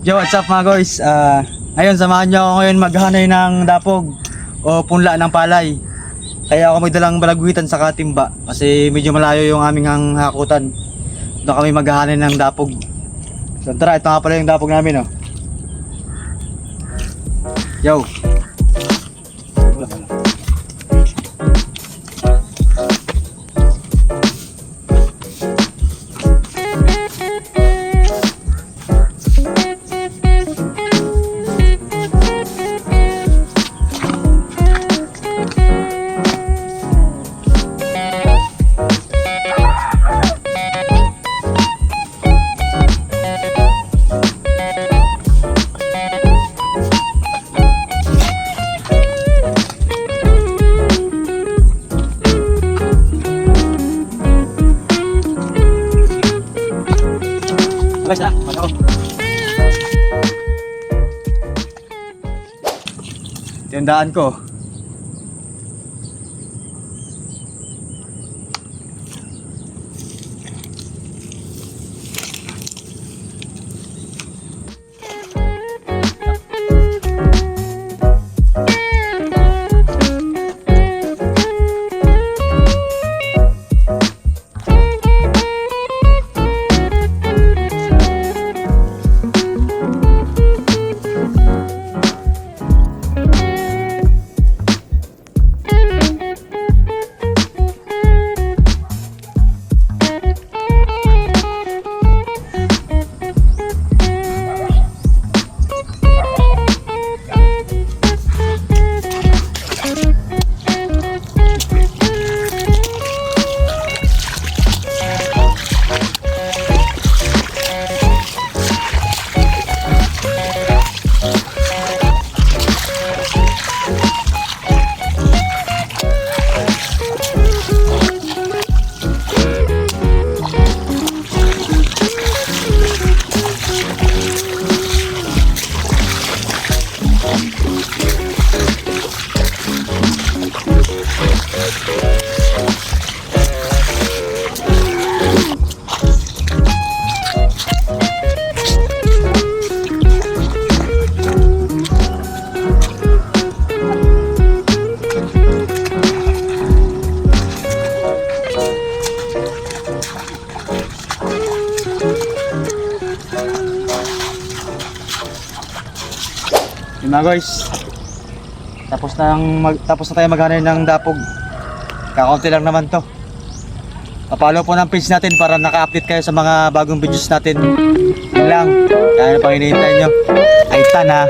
Yo, what's up mga guys? Ngayon, samahan nyo ako ngayon maghanay ng dapog o punla ng palay. Kaya ako may dalang balagwitan sa katimba kasi medyo malayo yung aming hakutan. Doon kami maghanay ng dapog. So tara, ito nga pala yung dapog namin, oh. Yo. Guys, ano? Ito yung daan ko. Yun mga guys, tapos na tayo maghanay ng dapog. Kakaunti lang naman to. Pa-follow po ng page natin para naka-update kayo sa mga bagong videos natin. Yun lang, kaya na pang hinihintay nyo. Ay, tan ha.